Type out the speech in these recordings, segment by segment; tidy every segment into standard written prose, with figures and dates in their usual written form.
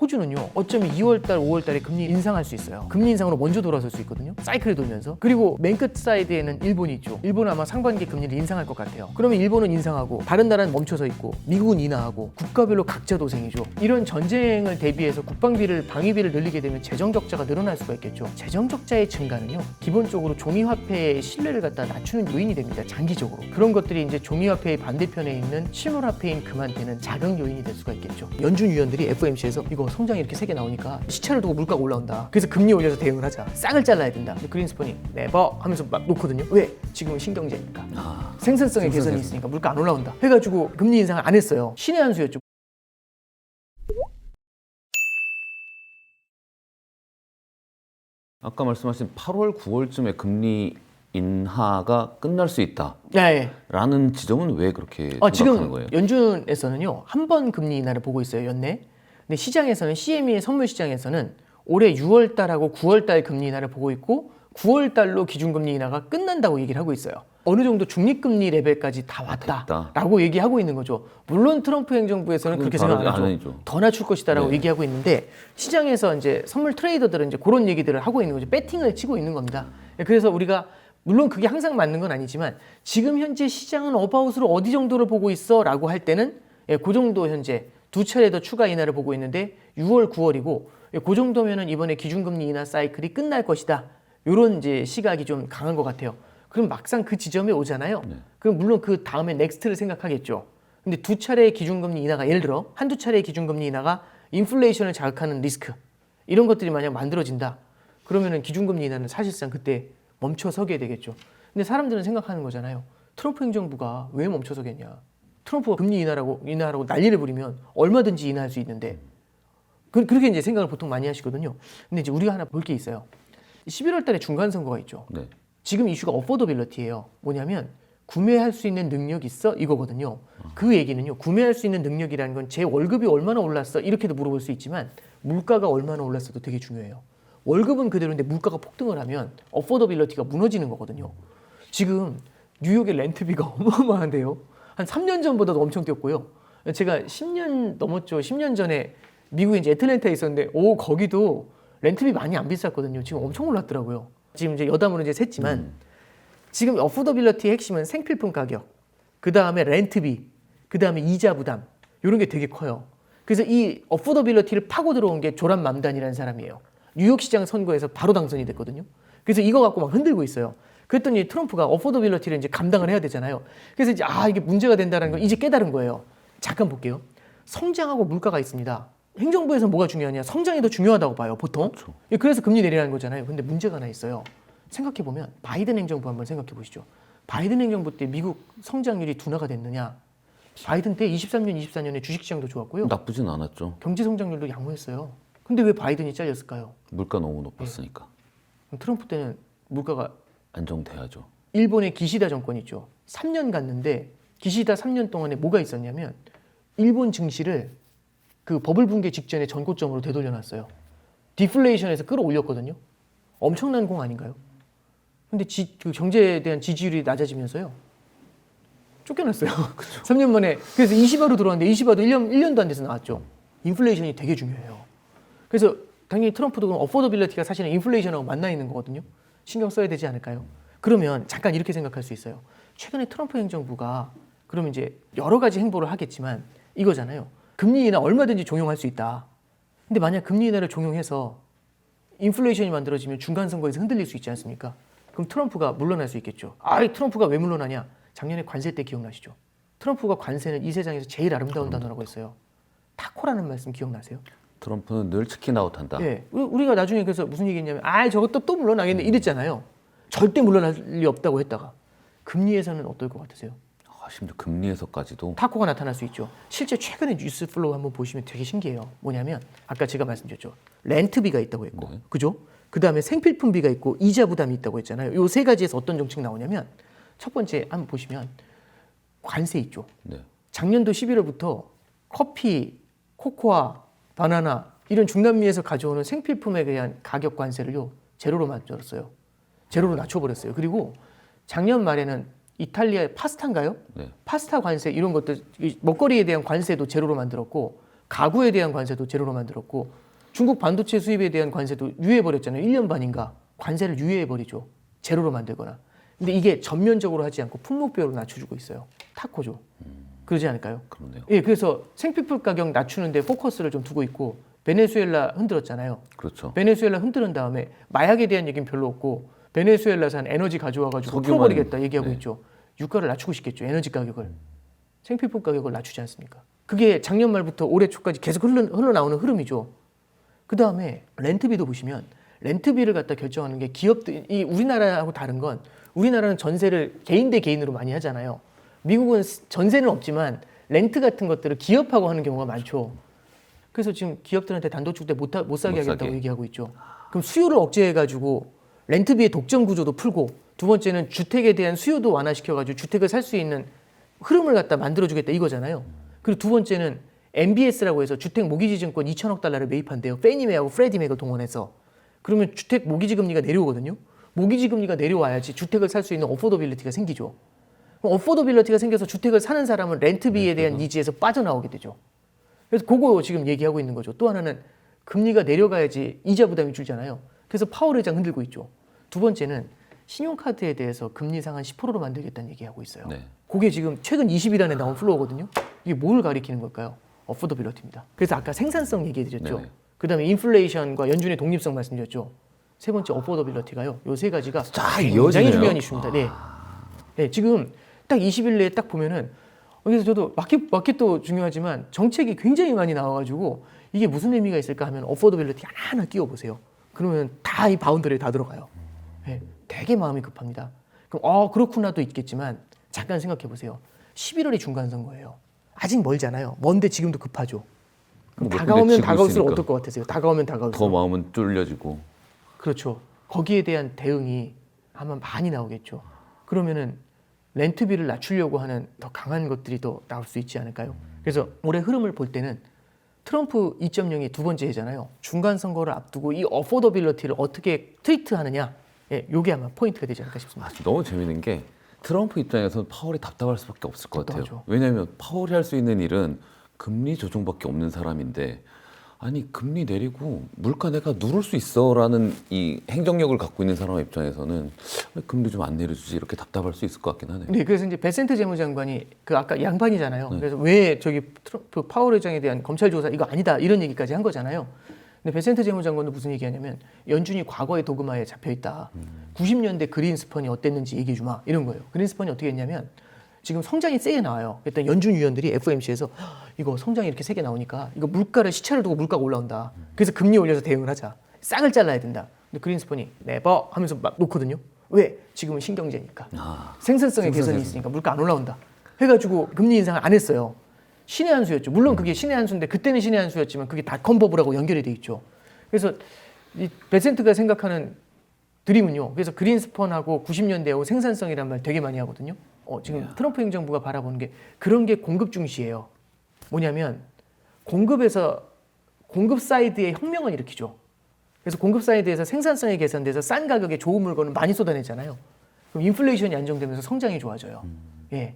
호주는요 어쩌면 2월달 5월달에 금리 인상할 수 있어요. 금리 인상으로 먼저 돌아설 수 있거든요. 사이클이 돌면서. 그리고 맨 끝 사이드에는 일본이 있죠. 일본은 아마 상반기 금리를 인상할 것 같아요. 그러면 일본은 인상하고 다른 나라는 멈춰서 있고 미국은 인하하고 국가별로 각자 도생이죠. 이런 전쟁을 대비해서 국방비를 방위비를 늘리게 되면 재정 적자가 늘어날 수가 있겠죠. 재정 적자의 증가는요 기본적으로 종이화폐의 신뢰를 갖다 낮추는 요인이 됩니다. 장기적으로. 그런 것들이 이제 종이화폐의 반대편에 있는 실물화폐인 금한테는 자극 요인이 될 수가 있겠죠. 연준 위원들이 FOMC에서 이거 성장이 이렇게 세게 나오니까 시차를 두고 물가가 올라온다. 그래서 금리 올려서 대응을 하자. 싹을 잘라야 된다. 근데 그린스펀이 네버 하면서 막 놓거든요. 왜? 지금은 신경제니까. 생산성의 개선이 있으니까 물가 안 올라온다. 해가지고 금리 인상을 안 했어요. 신의 한 수였죠. 아까 말씀하신 8월, 9월쯤에 금리 인하가 끝날 수 있다. 네. 라는 지점은 왜 그렇게 생각하는 지금 거예요? 연준에서는요 한 번 금리 인하를 보고 있어요 연내. 근데 시장에서는 CME 선물 시장에서는 올해 6월 달하고 9월 달 금리 인하를 보고 있고 9월 달로 기준금리 인하가 끝난다고 얘기를 하고 있어요. 어느 정도 중립금리 레벨까지 다 왔다라고 얘기하고 있는 거죠. 물론 트럼프 행정부에서는 그렇게 생각 안 하죠. 더 낮출 것이다라고 얘기하고 있는데 시장에서 이제 선물 트레이더들은 이제 그런 얘기들을 하고 있는 거죠. 배팅을 치고 있는 겁니다. 그래서 우리가 물론 그게 항상 맞는 건 아니지만 지금 현재 시장은 어바웃으로 어디 정도를 보고 있어라고 할 때는 그 정도 현재 두 차례 더 추가 인하를 보고 있는데 6월, 9월이고 그 정도면은 이번에 기준금리 인하 사이클이 끝날 것이다. 이런 이제 시각이 좀 강한 것 같아요. 그럼 막상 그 지점에 오잖아요. 그럼 물론 그 다음에 넥스트를 생각하겠죠. 근데 두 차례의 기준금리 인하가 예를 들어 한두 차례의 기준금리 인하가 인플레이션을 자극하는 리스크 이런 것들이 만약 만들어진다. 그러면은 기준금리 인하는 사실상 그때 멈춰서게 되겠죠. 근데 사람들은 생각하는 거잖아요. 트럼프 행정부가 왜 멈춰서겠냐. 트럼프가 금리 인하라고 난리를 부리면 얼마든지 인하할 수 있는데 그렇게 이제 생각을 보통 많이 하시거든요. 근데 이제 우리가 하나 볼 게 있어요. 11월 달에 중간 선거가 있죠. 네. 지금 이슈가 어포더빌리티예요. 뭐냐면 구매할 수 있는 능력 있어? 이거거든요. 그 얘기는요. 구매할 수 있는 능력이라는 건 제 월급이 얼마나 올랐어? 이렇게도 물어볼 수 있지만 물가가 얼마나 올랐어도 되게 중요해요. 월급은 그대로인데 물가가 폭등을 하면 어포더빌리티가 무너지는 거거든요. 지금 뉴욕의 렌트비가 어마어마한데요. 한 3년 전보다도 엄청 뛰었고요. 제가 10년 넘었죠. 10년 전에 미국에 이제 애틀랜타에 있었는데 거기도 렌트비 많이 안 비쌌거든요. 지금 엄청 올랐더라고요. 지금 이제 여담으로 이제 셌지만 지금 어포더빌리티의 핵심은 생필품 가격, 그 다음에 렌트비, 그 다음에 이자 부담 이런 게 되게 커요. 그래서 이 어포더빌리티를 파고 들어온 게 조란 맘단이라는 사람이에요. 뉴욕 시장 선거에서 바로 당선이 됐거든요. 그래서 이거 갖고 막 흔들고 있어요. 그랬더니 트럼프가 어포더빌리티를 이제 감당을 해야 되잖아요. 그래서 이제 이게 문제가 된다는 걸 이제 깨달은 거예요. 잠깐 볼게요. 성장하고 물가가 있습니다. 행정부에서 뭐가 중요하냐? 성장이 더 중요하다고 봐요, 보통. 그렇죠. 그래서 금리 내리라는 거잖아요. 근데 문제가 하나 있어요. 생각해보면 바이든 행정부 한번 생각해 보시죠. 바이든 행정부 때 미국 성장률이 둔화가 됐느냐? 바이든 때 23년, 24년에 주식시장도 좋았고요. 나쁘진 않았죠. 경제 성장률도 양호했어요. 근데 왜 바이든이 잘렸을까요? 물가 너무 높았으니까. 트럼프 때는 물가가 안정돼야죠. 일본의 기시다 정권 있죠. 3년 갔는데 기시다 3년 동안에 뭐가 있었냐면 일본 증시를 그 버블 붕괴 직전에 전고점으로 되돌려놨어요. 디플레이션에서 끌어올렸거든요. 엄청난 공 아닌가요? 근데 그 경제에 대한 지지율이 낮아지면서요. 쫓겨났어요. 3년 만에. 그래서 이시바로 들어왔는데 이시바도 1년도 안 돼서 나왔죠. 인플레이션이 되게 중요해요. 그래서 당연히 트럼프도 그럼 어포더빌리티가 사실은 인플레이션하고 만나 있는 거거든요. 신경 써야 되지 않을까요? 그러면 잠깐 이렇게 생각할 수 있어요. 최근에 트럼프 행정부가 그러면 이제 여러 가지 행보를 하겠지만 이거잖아요. 금리 인하 얼마든지 종용할 수 있다. 근데 만약 금리 인하를 종용해서 인플레이션이 만들어지면 중간 선거에서 흔들릴 수 있지 않습니까? 그럼 트럼프가 물러날 수 있겠죠. 트럼프가 왜 물러나냐? 작년에 관세 때 기억나시죠? 트럼프가 관세는 이 세상에서 제일 아름다운 단어라고 했어요. 타코라는 말씀 기억나세요? 트럼프는 늘 치킨 아웃한다. 예, 우리가 나중에 그래서 무슨 얘기했냐면 저것도 또 물러나겠네 이랬잖아요. 절대 물러날 리 없다고 했다가 금리에서는 어떨 것 같으세요? 심지어 금리에서까지도 타코가 나타날 수 있죠. 실제 최근에 뉴스 플로우 한번 보시면 되게 신기해요. 뭐냐면 아까 제가 말씀드렸죠. 렌트비가 있다고 했고, 그죠? 그 다음에 생필품비가 있고 이자 부담이 있다고 했잖아요. 요 세 가지에서 어떤 정책 나오냐면 첫 번째 한번 보시면 관세 있죠. 작년도 11월부터 커피, 코코아, 바나나 이런 중남미에서 가져오는 생필품에 대한 가격 관세를요 제로로 만들었어요. 제로로 낮춰버렸어요. 그리고 작년 말에는 이탈리아의 파스타인가요? 파스타 관세 이런 것들 먹거리에 대한 관세도 제로로 만들었고 가구에 대한 관세도 제로로 만들었고 중국 반도체 수입에 대한 관세도 유예해버렸잖아요. 1년 반인가 관세를 유예해버리죠. 제로로 만들거나. 근데 이게 전면적으로 하지 않고 품목별로 낮춰주고 있어요. 타코죠. 그러지 않을까요? 그러네요. 예, 그래서 생필품 가격 낮추는데 포커스를 좀 두고 있고 베네수엘라 흔들었잖아요. 그렇죠. 베네수엘라 흔드는 다음에 마약에 대한 얘기는 별로 없고 베네수엘라산 에너지 가져와가지고 석유만- 풀어버리겠다 얘기하고 네. 있죠. 유가를 낮추고 싶겠죠. 에너지 가격을. 생필품 가격을 낮추지 않습니까? 그게 작년 말부터 올해 초까지 계속 흘러나오는 흐름이죠. 그 다음에 렌트비도 보시면 렌트비를 갖다 결정하는 게 기업들, 이 우리나라하고 다른 건 우리나라는 전세를 개인 대 개인으로 많이 하잖아요. 미국은 전세는 없지만 렌트 같은 것들을 기업하고 하는 경우가 많죠. 그래서 지금 기업들한테 단독주택 못 사게 하겠다고 사게. 얘기하고 있죠. 그럼 수요를 억제해가지고 렌트비의 독점 구조도 풀고 두 번째는 주택에 대한 수요도 완화시켜가지고 주택을 살 수 있는 흐름을 갖다 만들어주겠다 이거잖아요. 그리고 두 번째는 MBS라고 해서 주택 모기지 증권 2천억 달러를 매입한대요. 페니메하고 프레디맥을 동원해서. 그러면 주택 모기지 금리가 내려오거든요. 모기지 금리가 내려와야지 주택을 살 수 있는 어포더빌리티가 생기죠. 그럼 어포더빌리티가 생겨서 주택을 사는 사람은 렌트비에 대한 니즈에서 빠져나오게 되죠. 그래서 그거 지금 얘기하고 있는 거죠. 또 하나는 금리가 내려가야지 이자 부담이 줄잖아요. 그래서 파월 의장 흔들고 있죠. 두 번째는 신용카드에 대해서 금리 상한 10%로 만들겠다는 얘기하고 있어요. 네. 그게 지금 최근 20일 안에 나온 플로어거든요. 이게 뭘 가리키는 걸까요? 어포더빌리티입니다. 그래서 아까 생산성 얘기해드렸죠. 네네. 그다음에 인플레이션과 연준의 독립성 말씀드렸죠. 세 번째 어포더빌리티가요. 요 세 가지가 쫙 굉장히 이어지네요. 중요한 이슈입니다. 네. 네, 지금 딱 20일 내에 딱 보면은 그래서 저도 마켓도 중요하지만 정책이 굉장히 많이 나와가지고 이게 무슨 의미가 있을까 하면 어포더빌리티 하나하나 끼워보세요. 그러면 다 이 바운더리에 다 들어가요. 네, 되게 마음이 급합니다. 그럼 그렇구나도 있겠지만 잠깐 생각해 보세요. 11월이 중간 선거예요. 아직 멀잖아요. 먼데 지금도 급하죠. 그럼 뭐 다가오면 지고 다가올수록 있으니까. 어떨 것 같으세요? 다가오면 더 다가올수록. 마음은 쫄려지고. 그렇죠. 거기에 대한 대응이 아마 많이 나오겠죠. 그러면은 렌트비를 낮추려고 하는 더 강한 것들이 더 나올 수 있지 않을까요? 그래서 올해 흐름을 볼 때는 트럼프 2.0이 두 번째 해잖아요. 중간 선거를 앞두고 이 어포더빌리티를 어떻게 트리트하느냐, 예, 요게 아마 포인트가 되지 않을까 싶습니다. 너무 재밌는 게 트럼프 입장에서는 파월이 답답할 수밖에 없을 것 같아요. 답답하죠. 왜냐하면 파월이 할 수 있는 일은 금리 조정밖에 없는 사람인데 아니 금리 내리고 물가 내가 누를 수 있어라는 이 행정력을 갖고 있는 사람 입장에서는 왜 금리 좀 안 내려주지 이렇게 답답할 수 있을 것 같긴 하네요. 네, 그래서 이제 베센트 재무장관이 그 아까 양반이잖아요. 네. 그래서 왜 저기 트럼프 파월 의장에 대한 검찰 조사 이거 아니다 이런 얘기까지 한 거잖아요. 근데 베센트 재무장관도 무슨 얘기하냐면 연준이 과거의 도그마에 잡혀 있다. 90년대 그린스펀이 어땠는지 얘기해 주마 이런 거예요. 그린스펀이 어떻게 했냐면 지금 성장이 세게 나와요. 일단 연준 위원들이 FOMC에서 이거 성장이 이렇게 세게 나오니까 이거 물가를 시차를 두고 물가가 올라온다. 그래서 금리 올려서 대응을 하자. 싹을 잘라야 된다. 근데 그린스펀이 네버 하면서 막 놓거든요. 왜? 지금은 신경제니까. 생산성의 개선이 있으니까 물가 안 올라온다. 해가지고 금리 인상을 안 했어요. 신의 한 수였죠. 물론 그게 신의 한 수인데 그때는 신의 한 수였지만 그게 닷컴 버블하고 연결이 돼 있죠. 그래서 이 베센트가 생각하는 드림은요. 그래서 그린스펀하고 90년대하고 생산성이란 말 되게 많이 하거든요. 지금 트럼프 행정부가 바라보는 게 그런 게 공급 중시예요. 뭐냐면 공급 사이드에 혁명을 일으키죠. 그래서 공급 사이드에서 생산성이 개선돼서 싼 가격에 좋은 물건을 많이 쏟아내잖아요. 그럼 인플레이션이 안정되면서 성장이 좋아져요. 예,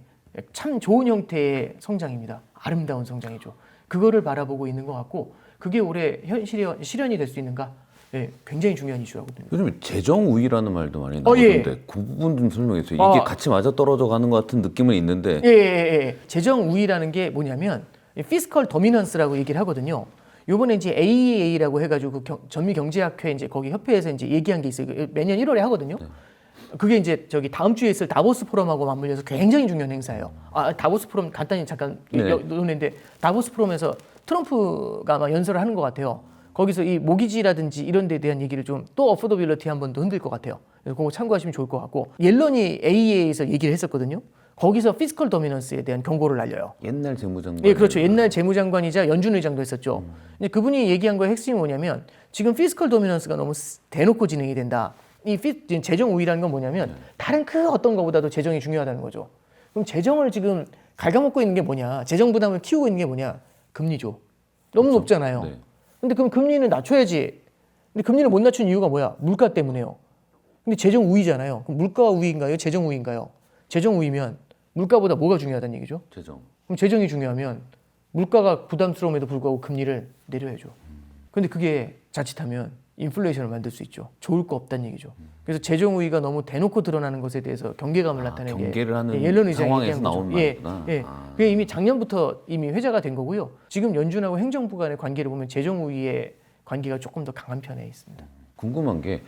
참 좋은 형태의 성장입니다. 아름다운 성장이죠. 그거를 바라보고 있는 것 같고 그게 올해 실현이 될 수 있는가? 예, 굉장히 중요한 이슈라거든요. 요즘 재정 우위라는 말도 많이 예. 나오는데 그 부분 좀 설명해 주세요. 이게 같이 맞아 떨어져 가는 것 같은 느낌은 있는데 예. 재정 우위라는 게 뭐냐면 피스컬 도미넌스라고 얘기를 하거든요. 요번에 이제 AEA라고 해가지고 전미경제학회 이제 거기 협회에서 이제 얘기한 게 있어요. 매년 1월에 하거든요. 그게 이제 저기 다음 주에 있을 다보스 포럼하고 맞물려서 굉장히 중요한 행사예요. 다보스 포럼 간단히 잠깐 논했는데 다보스 포럼에서 트럼프가 아마 연설을 하는 것 같아요. 거기서 이 모기지라든지 이런 데에 대한 얘기를 좀 또 어포더빌리티 한 번 더 흔들 것 같아요. 그래서 그거 참고하시면 좋을 것 같고 옐런이 AEA에서 얘기를 했었거든요. 거기서 피스컬 도미넌스에 대한 경고를 날려요. 옛날 재무장관. 예, 그렇죠. 옛날 재무장관이자 연준 의장도 했었죠. 근데 그분이 얘기한 거의 핵심이 뭐냐면 지금 피스컬 도미넌스가 너무 대놓고 진행이 된다. 재정 우위라는 건 뭐냐면 다른 그 어떤 것보다도 재정이 중요하다는 거죠. 그럼 재정을 지금 갉아먹고 있는 게 뭐냐? 재정 부담을 키우고 있는 게 뭐냐? 금리죠. 너무 높잖아요. 네. 근데 그럼 금리는 낮춰야지. 근데 금리를 못 낮춘 이유가 뭐야? 물가 때문에요. 근데 재정 우위잖아요. 그럼 물가 우위인가요? 재정 우위인가요? 재정 우위면 물가보다 뭐가 중요하다는 얘기죠? 재정. 그럼 재정이 중요하면 물가가 부담스러움에도 불구하고 금리를 내려야죠. 근데 그게 자칫하면 인플레이션을 만들 수 있죠. 좋을 거 없다는 얘기죠. 그래서 재정 우위가 너무 대놓고 드러나는 것에 대해서 경계감을 나타내게 경계를 하는 옐런 의장이 상황에서 얘기한 거죠. 나온 말이구나. 예. 그게 이미 작년부터 이미 회자가 된 거고요. 지금 연준하고 행정부 간의 관계를 보면 재정 우위의 관계가 조금 더 강한 편에 있습니다. 궁금한 게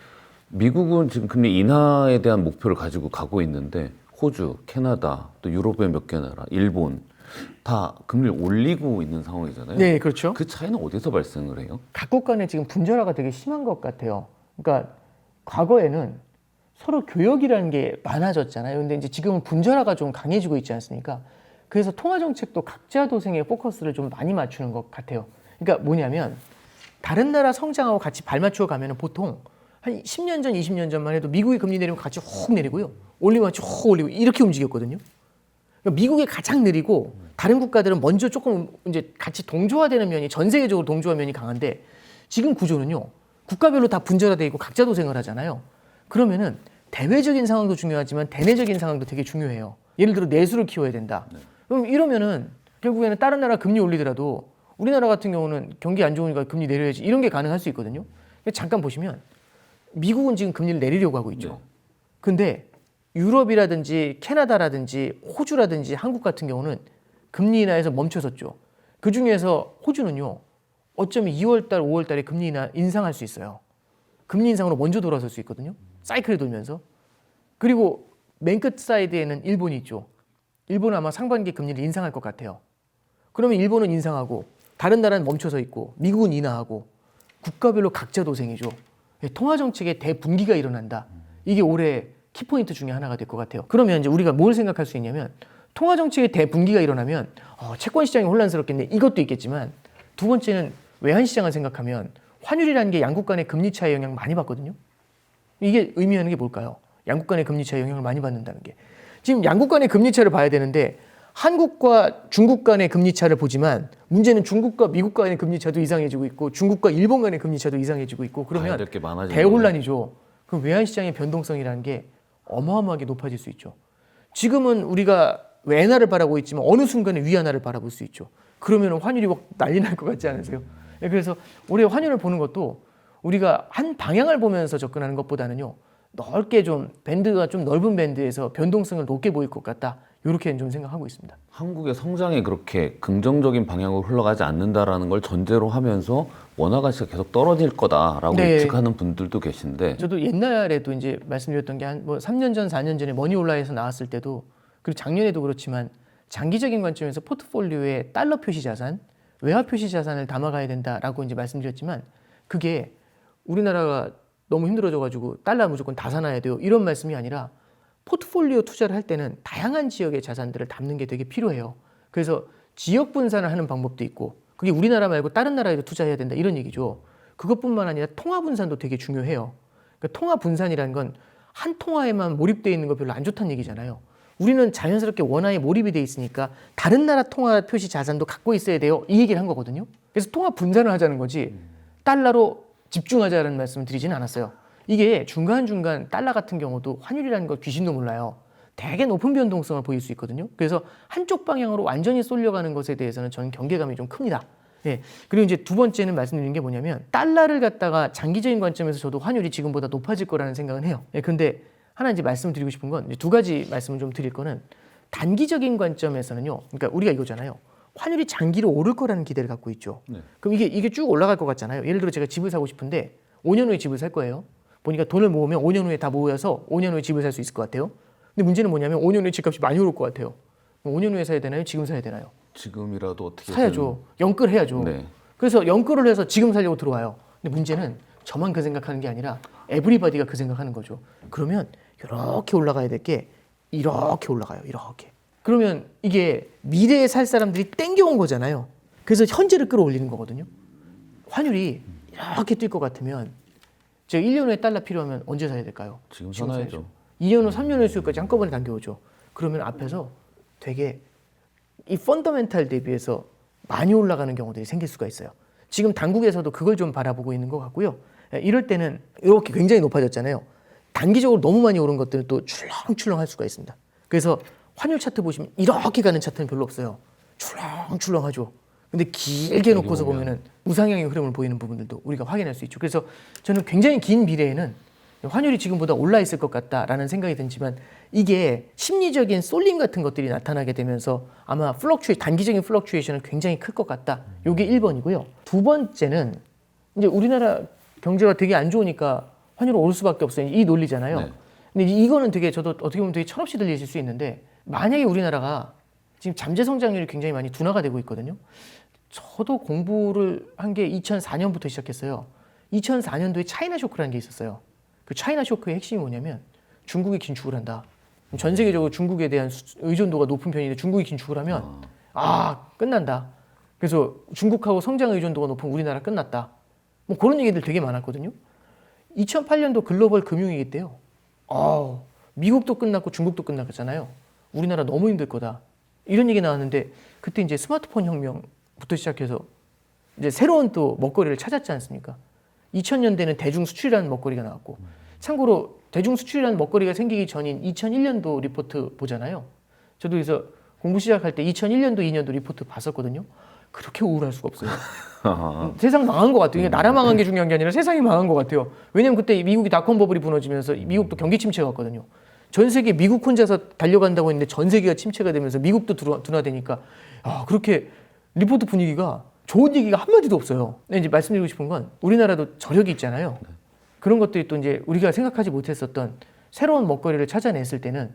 미국은 지금 금리 인하에 대한 목표를 가지고 가고 있는데 호주, 캐나다, 또 유럽의 몇 개 나라, 일본 다 금리를 올리고 있는 상황이잖아요. 네, 그렇죠. 그 차이는 어디서 발생을 해요? 각국 간에 지금 분절화가 되게 심한 것 같아요. 그러니까 과거에는 서로 교역이라는 게 많아졌잖아요. 근데 이제 지금은 분절화가 좀 강해지고 있지 않습니까? 그래서 통화 정책도 각자 도생에 포커스를 좀 많이 맞추는 것 같아요. 그러니까 뭐냐면 다른 나라 성장하고 같이 발맞추어 가면은 보통 한 10년 전, 20년 전만 해도 미국이 금리 내리면 같이 혹 내리고요. 올리면 같이 혹 올리고 이렇게 움직였거든요. 그러니까 미국이 가장 느리고 다른 국가들은 먼저 조금 이제 같이 동조화되는 면이 전 세계적으로 동조화 면이 강한데 지금 구조는요. 국가별로 다 분절화되어 있고 각자 도생을 하잖아요. 그러면은 대외적인 상황도 중요하지만 대내적인 상황도 되게 중요해요. 예를 들어 내수를 키워야 된다. 그럼 이러면은 결국에는 다른 나라 금리 올리더라도 우리나라 같은 경우는 경기 안 좋으니까 금리 내려야지 이런 게 가능할 수 있거든요. 잠깐 보시면 미국은 지금 금리를 내리려고 하고 있죠. 근데 유럽이라든지 캐나다라든지 호주라든지 한국 같은 경우는 금리 인하에서 멈춰섰죠. 그 중에서 호주는요. 어쩌면 2월 달, 5월 달에 금리 인하 인상할 수 있어요. 금리 인상으로 먼저 돌아설 수 있거든요. 사이클이 돌면서. 그리고 맨 끝 사이드에는 일본이 있죠. 일본은 아마 상반기 금리를 인상할 것 같아요. 그러면 일본은 인상하고 다른 나라는 멈춰서 있고 미국은 인하하고 국가별로 각자 도생이죠. 통화 정책의 대분기가 일어난다. 이게 올해 키포인트 중에 하나가 될 것 같아요. 그러면 이제 우리가 뭘 생각할 수 있냐면 통화 정책의 대분기가 일어나면 채권 시장이 혼란스럽겠네. 이것도 있겠지만 두 번째는 외환 시장을 생각하면 환율이라는 게 양국 간의 금리 차이 영향을 많이 받거든요. 이게 의미하는 게 뭘까요? 양국 간의 금리 차이 영향을 많이 받는다는 게. 지금 양국 간의 금리 차를 봐야 되는데 한국과 중국 간의 금리 차를 보지만 문제는 중국과 미국 간의 금리 차도 이상해지고 있고 중국과 일본 간의 금리 차도 이상해지고 있고 그러면 대혼란이죠. 그럼 외환 시장의 변동성이라는 게 어마어마하게 높아질 수 있죠. 지금은 우리가 외환화를 바라고 있지만 어느 순간에 위안화를 바라볼 수 있죠. 그러면 환율이 막 난리 날 것 같지 않으세요? 그래서 올해 환율을 보는 것도 우리가 한 방향을 보면서 접근하는 것보다는요. 넓게 좀 밴드가 좀 넓은 밴드에서 변동성을 높게 보일 것 같다. 이렇게 좀 생각하고 있습니다. 한국의 성장이 그렇게 긍정적인 방향으로 흘러가지 않는다라는 걸 전제로 하면서 원화 가치가 계속 떨어질 거다라고 예측하는 분들도 계신데 저도 옛날에도 이제 말씀드렸던 게 한 뭐 3년 전, 4년 전에 머니올라에서 나왔을 때도 그리고 작년에도 그렇지만 장기적인 관점에서 포트폴리오에 달러 표시 자산, 외화 표시 자산을 담아가야 된다라고 이제 말씀드렸지만 그게 우리나라가 너무 힘들어져가지고 달러 무조건 다 사놔야 돼요. 이런 말씀이 아니라 포트폴리오 투자를 할 때는 다양한 지역의 자산들을 담는 게 되게 필요해요. 그래서 지역 분산을 하는 방법도 있고 그게 우리나라 말고 다른 나라에도 투자해야 된다 이런 얘기죠. 그것뿐만 아니라 통화 분산도 되게 중요해요. 그러니까 통화 분산이라는 건 한 통화에만 몰입되어 있는 거 별로 안 좋다는 얘기잖아요. 우리는 자연스럽게 원화에 몰입이 돼 있으니까 다른 나라 통화 표시 자산도 갖고 있어야 돼요. 이 얘기를 한 거거든요. 그래서 통화 분산을 하자는 거지 달러로 집중하자는 말씀을 드리진 않았어요. 이게 중간중간 달러 같은 경우도 환율이라는 거 귀신도 몰라요. 되게 높은 변동성을 보일 수 있거든요. 그래서 한쪽 방향으로 완전히 쏠려가는 것에 대해서는 저는 경계감이 좀 큽니다. 네. 그리고 이제 두 번째는 말씀드리는 게 뭐냐면 달러를 갖다가 장기적인 관점에서 저도 환율이 지금보다 높아질 거라는 생각은 해요. 네. 근데 하나 이제 말씀드리고 싶은 건 두 가지 말씀을 좀 드릴 거는 단기적인 관점에서는요. 그러니까 우리가 이거잖아요. 환율이 장기로 오를 거라는 기대를 갖고 있죠. 네. 그럼 이게 쭉 올라갈 것 같잖아요. 예를 들어 제가 집을 사고 싶은데 5년 후에 집을 살 거예요. 보니까 돈을 모으면 5년 후에 다 모여서 5년 후에 집을 살 수 있을 것 같아요. 근데 문제는 뭐냐면 5년 후에 집값이 많이 오를 것 같아요. 5년 후에 사야 되나요? 지금 사야 되나요? 지금이라도 어떻게 사야죠. 연끌해야죠. 네. 그래서 연끌을 해서 지금 살려고 들어와요. 근데 문제는 저만 그 생각하는 게 아니라 에브리바디가 그 생각하는 거죠. 그러면 이렇게 올라가야 될 게 이렇게 올라가요. 이렇게. 그러면 이게 미래에 살 사람들이 땡겨온 거잖아요. 그래서 현재를 끌어올리는 거거든요. 환율이 이렇게 뛸 것 같으면 제가 1년 후에 달러 필요하면 언제 사야 될까요? 지금 사야죠. 2년 후, 3년 후 수요까지 한꺼번에 당겨오죠. 그러면 앞에서 되게 이 펀더멘탈 대비해서 많이 올라가는 경우들이 생길 수가 있어요. 지금 당국에서도 그걸 좀 바라보고 있는 것 같고요. 이럴 때는 이렇게 굉장히 높아졌잖아요. 단기적으로 너무 많이 오른 것들은 또 출렁출렁할 수가 있습니다. 그래서 환율 차트 보시면 이렇게 가는 차트는 별로 없어요. 출렁출렁하죠. 근데 길게 놓고서 보면은 우상향의 흐름을 보이는 부분들도 우리가 확인할 수 있죠. 그래서 저는 굉장히 긴 미래에는 환율이 지금보다 올라 있을 것 같다라는 생각이 들지만 이게 심리적인 쏠림 같은 것들이 나타나게 되면서 아마 단기적인 플럭추에이션은 굉장히 클 것 같다. 이게 1번이고요. 두 번째는 이제 우리나라 경제가 되게 안 좋으니까 환율이 오를 수밖에 없어요. 이 논리잖아요. 네. 근데 이거는 되게 저도 어떻게 보면 되게 철없이 들리실 수 있는데 만약에 우리나라가 지금 잠재 성장률이 굉장히 많이 둔화가 되고 있거든요. 저도 공부를 한 게 2004년부터 시작했어요. 2004년도에 차이나 쇼크라는 게 있었어요. 그 차이나 쇼크의 핵심이 뭐냐면 중국이 긴축을 한다. 전 세계적으로 중국에 대한 의존도가 높은 편인데 중국이 긴축을 하면 끝난다. 그래서 중국하고 성장 의존도가 높은 우리나라 끝났다. 뭐 그런 얘기들 되게 많았거든요. 2008년도 글로벌 금융위기 때요. 미국도 끝났고 중국도 끝났잖아요. 우리나라 너무 힘들 거다. 이런 얘기 나왔는데 그때 이제 스마트폰 혁명부터 시작해서 이제 새로운 또 먹거리를 찾았지 않습니까? 2000년대는 대중 수출이라는 먹거리가 나왔고 참고로 대중 수출이라는 먹거리가 생기기 전인 2001년도 리포트 보잖아요. 저도 그래서 공부 시작할 때 2001년도, 2년도 리포트 봤었거든요. 그렇게 우울할 수가 없어요. 세상 망한 것 같아요. 나라 망한 게 중요한 게 아니라 세상이 망한 것 같아요. 왜냐면 그때 미국이 닷컴 버블이 무너지면서 미국도 경기 침체가 왔거든요. 전 세계 미국 혼자서 달려간다고 했는데 전 세계가 침체가 되면서 미국도 둔화되니까 그렇게 리포트 분위기가 좋은 얘기가 한마디도 없어요. 근데 이제 말씀드리고 싶은 건 우리나라도 저력이 있잖아요. 그런 것들이 또 이제 우리가 생각하지 못했었던 새로운 먹거리를 찾아냈을 때는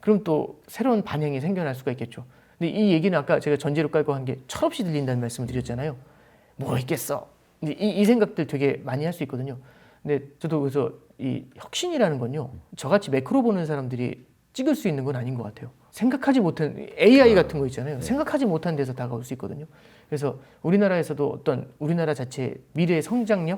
그럼 또 새로운 반영이 생겨날 수가 있겠죠. 근데 이 얘기는 아까 제가 전제로 깔고 한 게 철없이 들린다는 말씀을 드렸잖아요. 뭐 있겠어. 이 생각들 되게 많이 할 수 있거든요. 근데 저도 그래서 이 혁신이라는 건요. 저같이 매크로 보는 사람들이 찍을 수 있는 건 아닌 것 같아요. 생각하지 못한 AI 같은 거 있잖아요. 생각하지 못한 데서 다가올 수 있거든요. 그래서 우리나라에서도 어떤 우리나라 자체 미래의 성장률,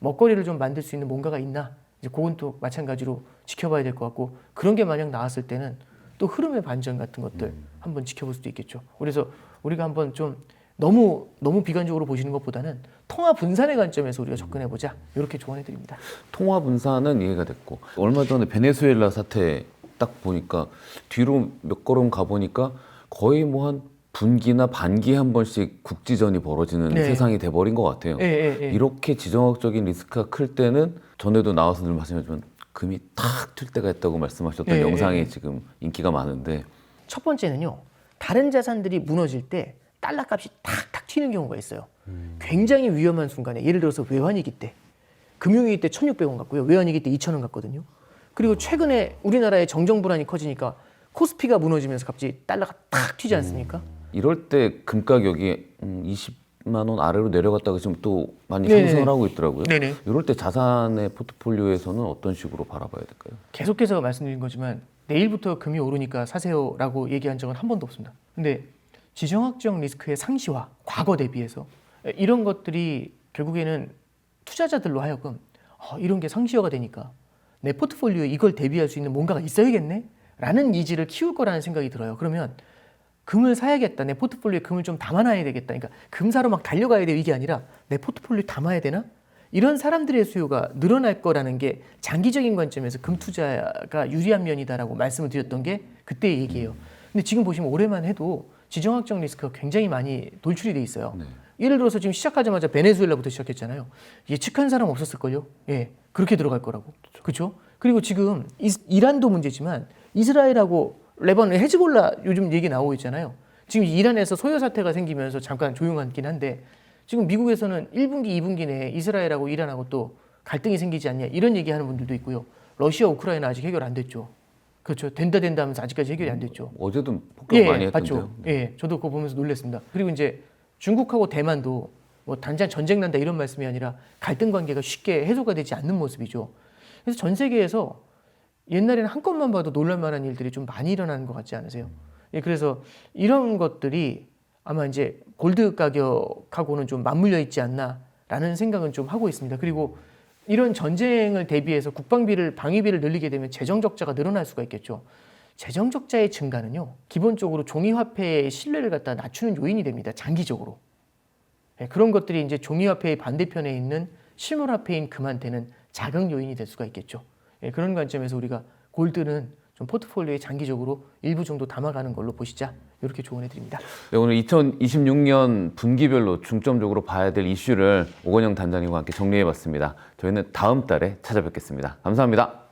먹거리를 좀 만들 수 있는 뭔가가 있나? 이제 그건 또 마찬가지로 지켜봐야 될 것 같고 그런 게 만약 나왔을 때는 또 흐름의 반전 같은 것들 한번 지켜볼 수도 있겠죠. 그래서 우리가 한번 좀 너무 비관적으로 보시는 것보다는 통화 분산의 관점에서 우리가 접근해 보자. 이렇게 조언해 드립니다. 통화 분산은 이해가 됐고 얼마 전에 베네수엘라 사태 딱 보니까 뒤로 몇 걸음 가보니까 거의 뭐 한 분기나 반기에 한 번씩 국지전이 벌어지는 세상이 돼버린 것 같아요. 이렇게 지정학적인 리스크가 클 때는 전에도 나와서 늘 말씀하지만 금이 탁 튈 때가 있다고 말씀하셨던 영상이 지금 인기가 많은데 첫 번째는요. 다른 자산들이 무너질 때 달러 값이 탁탁 튀는 경우가 있어요. 굉장히 위험한 순간에 예를 들어서 외환위기 때 금융위기 때 1,600원 갔고요. 외환위기 때 2,000원 갔거든요. 그리고 최근에 우리나라의 정정 불안이 커지니까 코스피가 무너지면서 갑자기 달러가 탁 튀지 않습니까? 이럴 때 금 가격이 20만 원 아래로 내려갔다가 지금 또 많이 상승을 하고 있더라고요. 이럴 때 자산의 포트폴리오에서는 어떤 식으로 바라봐야 될까요? 계속해서 말씀드린 거지만 내일부터 금이 오르니까 사세요라고 얘기한 적은 한 번도 없습니다. 근데 지정학적 리스크의 상시화, 과거 대비해서 이런 것들이 결국에는 투자자들로 하여금 이런 게 상시화가 되니까 내 포트폴리오에 이걸 대비할 수 있는 뭔가가 있어야겠네? 라는 니즈를 키울 거라는 생각이 들어요. 그러면 금을 사야겠다. 내 포트폴리오에 금을 좀 담아놔야 되겠다. 그러니까 금 사러 막 달려가야 돼. 이게 아니라 내 포트폴리오에 담아야 되나? 이런 사람들의 수요가 늘어날 거라는 게 장기적인 관점에서 금 투자가 유리한 면이다라고 말씀을 드렸던 게 그때의 얘기예요. 근데 지금 보시면 올해만 해도 지정학적 리스크가 굉장히 많이 돌출이 돼 있어요. 예를 들어서 지금 시작하자마자 베네수엘라부터 시작했잖아요. 예측한 사람 없었을걸요? 그렇게 들어갈 거라고. 그렇죠? 그리고 지금 이란도 문제지만 이스라엘하고 레바논, 헤즈볼라 요즘 얘기 나오고 있잖아요. 지금 이란에서 소요 사태가 생기면서 잠깐 조용하긴 한데 지금 미국에서는 1분기, 2분기 내에 이스라엘하고 이란하고 또 갈등이 생기지 않냐 이런 얘기하는 분들도 있고요. 러시아, 우크라이나 아직 해결 안 됐죠. 그렇죠. 된다 하면서 아직까지 해결이 안 됐죠. 어제도 폭격 많이 했던데요. 맞죠. 저도 그거 보면서 놀랐습니다. 그리고 이제 중국하고 대만도 뭐 단장 전쟁 난다 이런 말씀이 아니라 갈등 관계가 쉽게 해소가 되지 않는 모습이죠. 그래서 전 세계에서 옛날에는 한 건만 봐도 놀랄 만한 일들이 좀 많이 일어나는 것 같지 않으세요? 그래서 이런 것들이 아마 이제 골드 가격하고는 좀 맞물려 있지 않나라는 생각은 좀 하고 있습니다. 그리고 이런 전쟁을 대비해서 방위비를 늘리게 되면 재정 적자가 늘어날 수가 있겠죠. 재정 적자의 증가는요, 기본적으로 종이화폐의 신뢰를 갖다 낮추는 요인이 됩니다. 장기적으로. 그런 것들이 이제 종이화폐의 반대편에 있는 실물화폐인 금한테는 자극 요인이 될 수가 있겠죠. 그런 관점에서 우리가 골드는 좀 포트폴리오에 장기적으로 일부 정도 담아가는 걸로 보시자. 이렇게 조언해 드립니다. 네, 오늘 2026년 분기별로 중점적으로 봐야 될 이슈를 오건영 단장님과 함께 정리해 봤습니다. 저희는 다음 달에 찾아뵙겠습니다. 감사합니다.